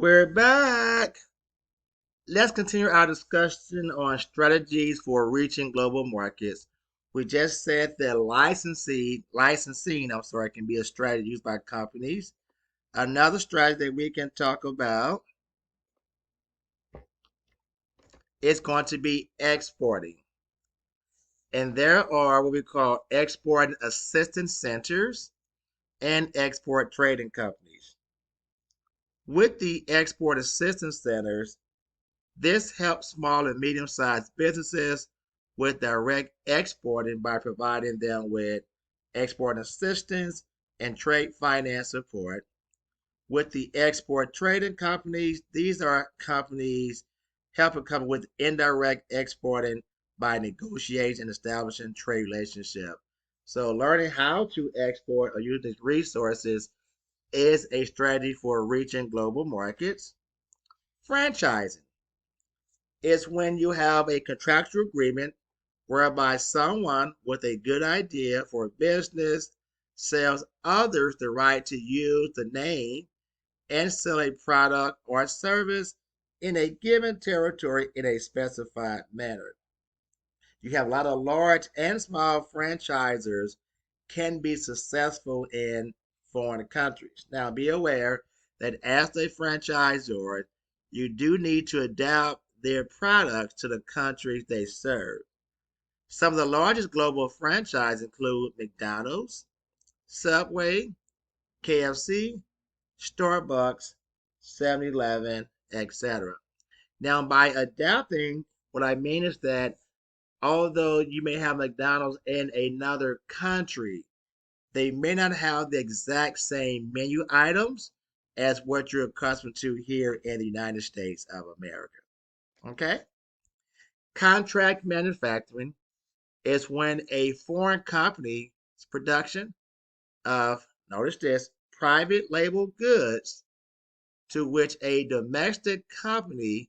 We're back. Let's continue our discussion on strategies for reaching global markets. We just said that licensing, can be a strategy used by companies. Another strategy that we can talk about is going to be exporting. And there are what we call export assistance centers and export trading companies. With the export assistance centers, this helps small and medium-sized businesses with direct exporting by providing them with export assistance and trade finance support. With the export trading companies, these are companies helping companies with indirect exporting by negotiating and establishing trade relationship. So learning how to export or use these resources is a strategy for reaching global markets. Franchising is when you have a contractual agreement whereby someone with a good idea for a business sells others the right to use the name and sell a product or service in a given territory in a specified manner. You have a lot of large and small franchisers can be successful in foreign countries. Now, be aware that as a franchisor, you do need to adapt their products to the countries they serve. Some of the largest global franchises include McDonald's, Subway, KFC, Starbucks, 7-Eleven, etc. Now, by adapting, what I mean is that although you may have McDonald's in another country, they may not have the exact same menu items as what you're accustomed to here in the United States of America. Okay? Contract manufacturing is when a foreign company's production of, notice this, private label goods to which a domestic company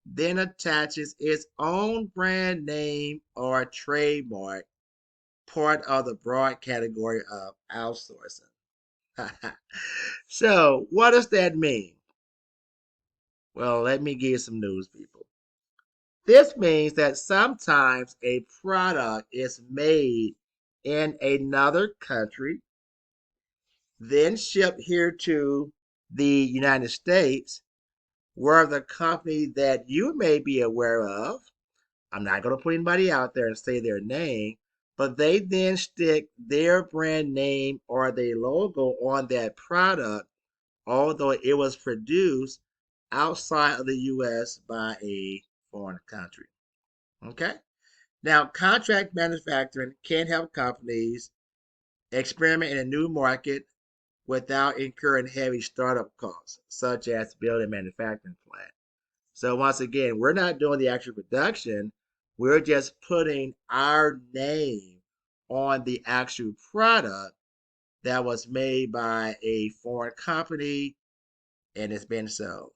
then attaches its own brand name or trademark, part of the broad category of outsourcing. So, what does that mean? Well, let me give you some news, people. This means that sometimes a product is made in another country, then shipped here to the United States, where the company that you may be aware of, I'm not going to put anybody out there and say their name, but they then stick their brand name or their logo on that product, although it was produced outside of the US by a foreign country. Okay? Now, contract manufacturing can help companies experiment in a new market without incurring heavy startup costs, such as building a manufacturing plant. So, once again, we're not doing the actual production, we're just putting our name on the actual product that was made by a foreign company and it's been sold.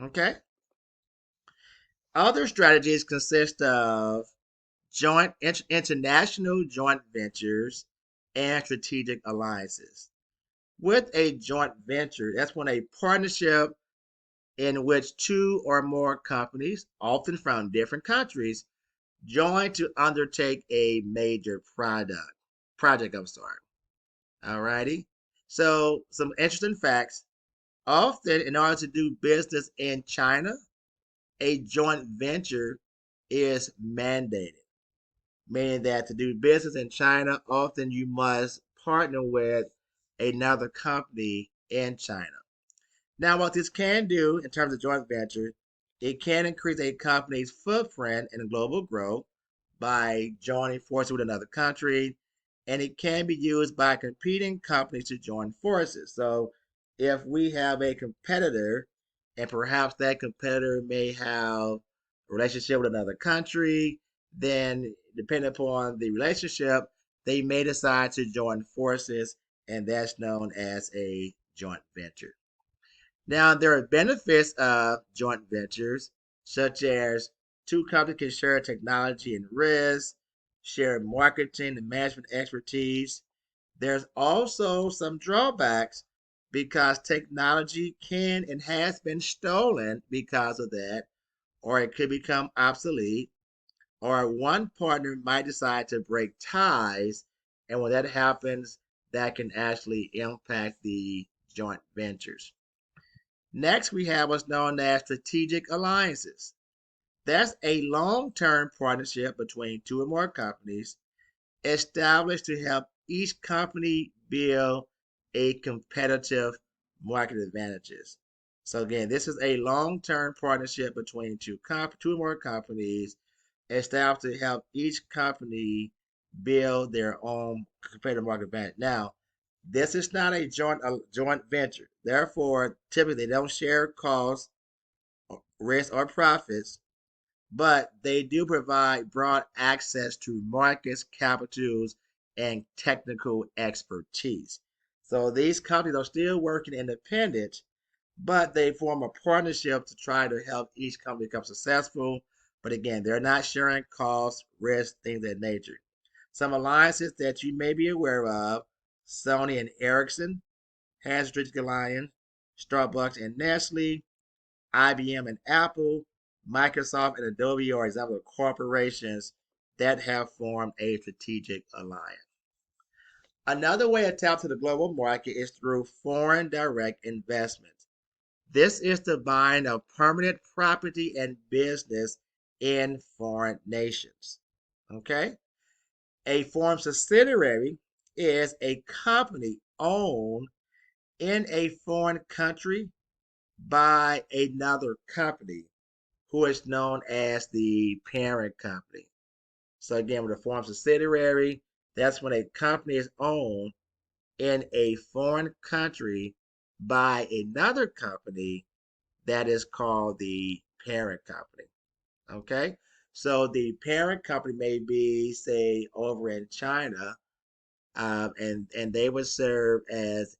Okay? Other strategies consist of international joint ventures and strategic alliances. With a joint venture, that's when a partnership in which two or more companies, often from different countries, join to undertake a major project. I'm sorry. Alrighty. So some interesting facts. Often, in order to do business in China, a joint venture is mandated, meaning that to do business in China, often you must partner with another company in China. Now, what this can do in terms of joint venture, it can increase a company's footprint and global growth by joining forces with another country, and it can be used by competing companies to join forces. So, if we have a competitor, and perhaps that competitor may have a relationship with another country, then depending upon the relationship, they may decide to join forces, and that's known as a joint venture. Now, there are benefits of joint ventures, such as two companies can share technology and risk, share marketing and management expertise. There's also some drawbacks because technology can and has been stolen because of that, or it could become obsolete, or one partner might decide to break ties. And when that happens, that can actually impact the joint ventures. Next, we have what's known as strategic alliances. That's a long term partnership between two or more companies established to help each company build a competitive market advantages. So again, this is a long-term partnership between two or more companies established to help each company build their own competitive market advantage. Now, this is not a joint venture. Therefore, typically they don't share costs, risks, or profits, but they do provide broad access to markets, capitals, and technical expertise. So these companies are still working independent, but they form a partnership to try to help each company become successful. But again, they're not sharing costs, risks, things of that nature. Some alliances that you may be aware of: Sony and Ericsson has a strategic alliance, Starbucks and Nestle, IBM and Apple, Microsoft and Adobe are examples of corporations that have formed a strategic alliance. Another way to tap to the global market is through foreign direct investment. This is the buying of permanent property and business in foreign nations. Okay? A foreign subsidiary is a company owned in a foreign country by another company who is known as the parent company. So again, with a foreign subsidiary, that's when a company is owned in a foreign country by another company that is called the parent company. Okay? So the parent company may be, say, over in China, and they would serve as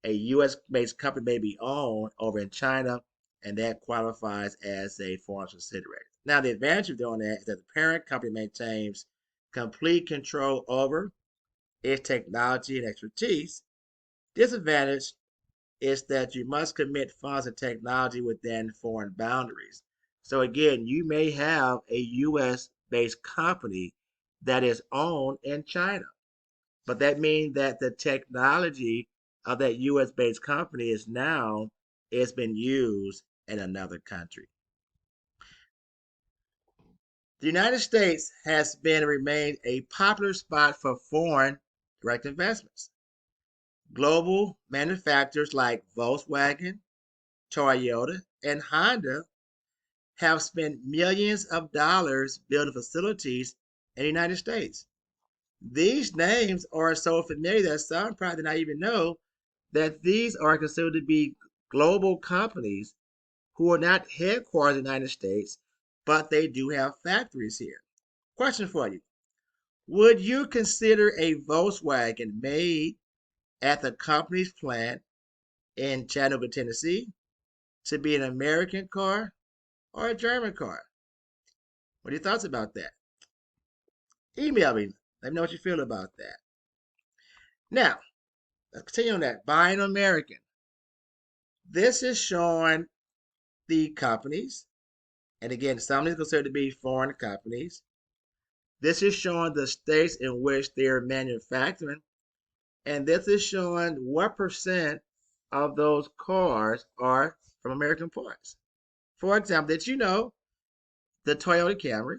a U.S. based company may be owned over in China, and that qualifies as a foreign subsidiary. Now, the advantage of doing that is that the parent company maintains complete control over its technology and expertise. Disadvantage is that you must commit funds and technology within foreign boundaries. So, again, you may have a U.S. based company that is owned in China, but that means that the technology of that U.S. based company is been used in another country. The United States has been and remained a popular spot for foreign direct investments. Global manufacturers like Volkswagen, Toyota, and Honda have spent millions of dollars building facilities in the United States. These names are so familiar that some probably did not even know that these are considered to be global companies who are not headquartered in the United States, but they do have factories here. Question for you: would you consider a Volkswagen made at the company's plant in Chattanooga, Tennessee, to be an American car or a German car? What are your thoughts about that? Email me. Let me know what you feel about that. Now, let's continue on that. Buying American. This is showing the companies, and again, some is considered to be foreign companies. This is showing the states in which they're manufacturing, and this is showing what percent of those cars are from American parts. For example, did you know the Toyota Camry,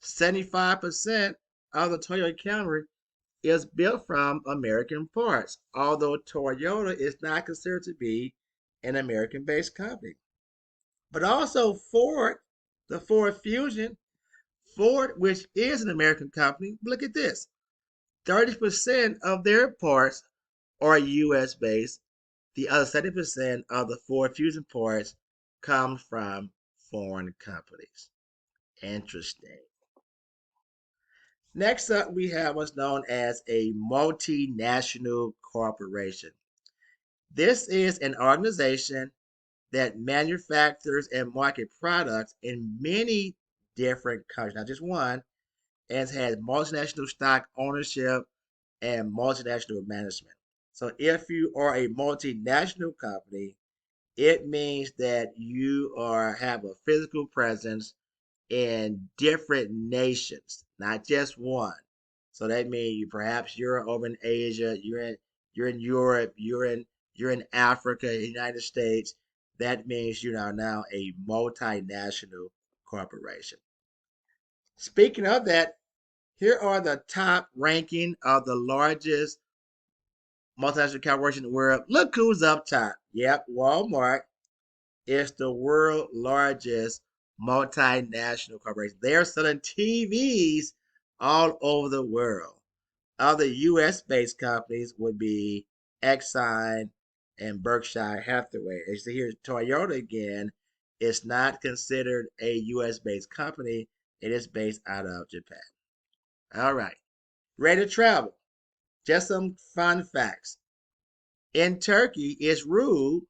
75% of the Toyota Camry is built from American parts, although Toyota is not considered to be an American based company. But also Ford, the Ford Fusion, Ford, which is an American company, look at this: 30% of their parts are US based. The other 70% of the Ford Fusion parts come from foreign companies. Interesting. Next up, we have what's known as a multinational corporation. This is an organization that manufactures and market products in many different countries, not just one, and has multinational stock ownership and multinational management. So if you are a multinational company, it means that you have a physical presence in different nations, not just one. So that means you're over in Asia, you're in Europe, you're in Africa, United States. That means you are now a multinational corporation. Speaking of that, here are the top ranking of the largest multinational corporation in the world. Look who's up top. Yep, Walmart is the world's largest multinational corporation. They're selling TVs all over the world. Other US based companies would be Exxon and Berkshire Hathaway. As you see here, Toyota again is not considered a US based company. It is based out of Japan. All right. Ready to travel. Just some fun facts. In Turkey, it's rude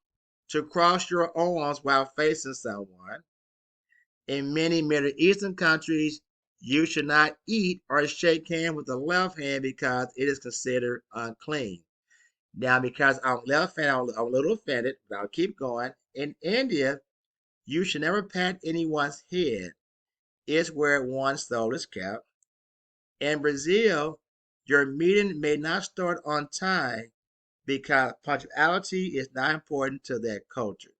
to cross your arms while facing someone. In many Middle Eastern countries, you should not eat or shake hands with the left hand because it is considered unclean. Now, because I'm left-handed, I'm a little offended, but I'll keep going. In India, you should never pat anyone's head. It's where one's soul is kept. In Brazil, your meeting may not start on time because punctuality is not important to their culture.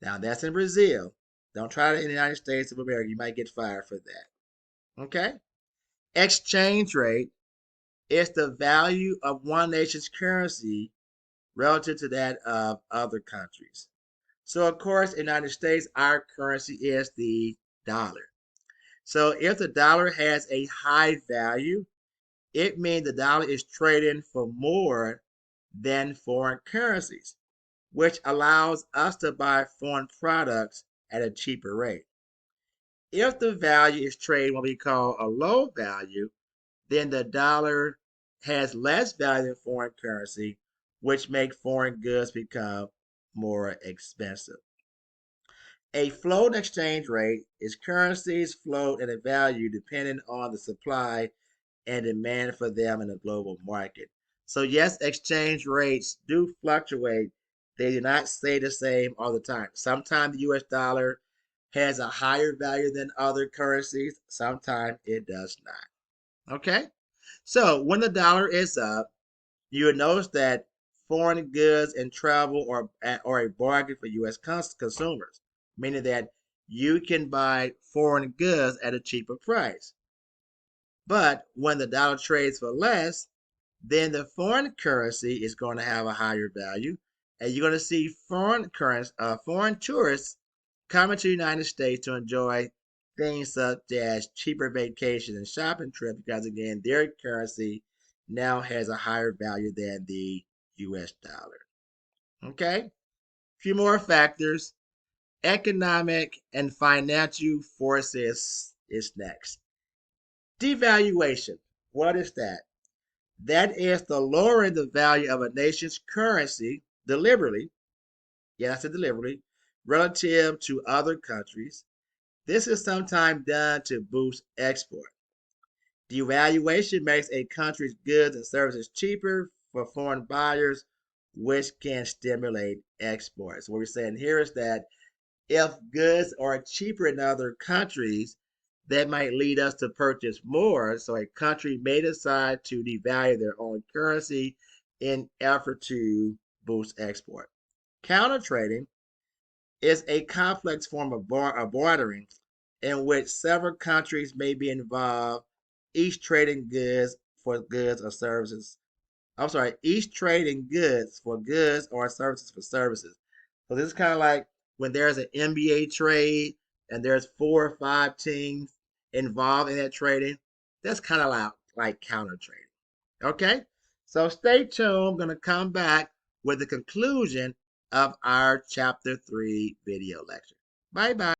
Now, that's in Brazil. Don't try it in the United States of America. You might get fired for that. Okay? Exchange rate is the value of one nation's currency relative to that of other countries. So, of course, in the United States, our currency is the dollar. So, if the dollar has a high value, it means the dollar is trading for more than foreign currencies, which allows us to buy foreign products at a cheaper rate. If the value is trading what we call a low value, then the dollar has less value than foreign currency, which makes foreign goods become more expensive. A floating exchange rate is currencies float in a value depending on the supply and demand for them in the global market. So yes, exchange rates do fluctuate. They do not stay the same all the time. Sometimes the US dollar has a higher value than other currencies. Sometimes it does not. Okay? So when the dollar is up, you will notice that foreign goods and travel are a bargain for U.S. consumers, meaning that you can buy foreign goods at a cheaper price. But when the dollar trades for less, then the foreign currency is going to have a higher value, and you're going to see foreign tourists coming to the United States to enjoy things such as cheaper vacations and shopping trips because again, their currency now has a higher value than the US dollar. Okay? A few more factors. Economic and financial forces is next. Devaluation. What is that? That is the lowering the value of a nation's currency deliberately, yes, I said deliberately, relative to other countries. This is sometimes done to boost export. Devaluation makes a country's goods and services cheaper for foreign buyers, which can stimulate exports. What we're saying here is that if goods are cheaper in other countries, that might lead us to purchase more. So a country may decide to devalue their own currency in effort to boost export. Counter trading is a complex form of bartering in which several countries may be involved, each trading goods for goods or services. I'm sorry, each trading goods for goods or services for services. So this is kind of like when there's an NBA trade and there's 4 or 5 teams involved in that trading. That's kind of like counter trading. Okay? So stay tuned. I'm going to come back with the conclusion of our chapter 3 video lecture. Bye bye.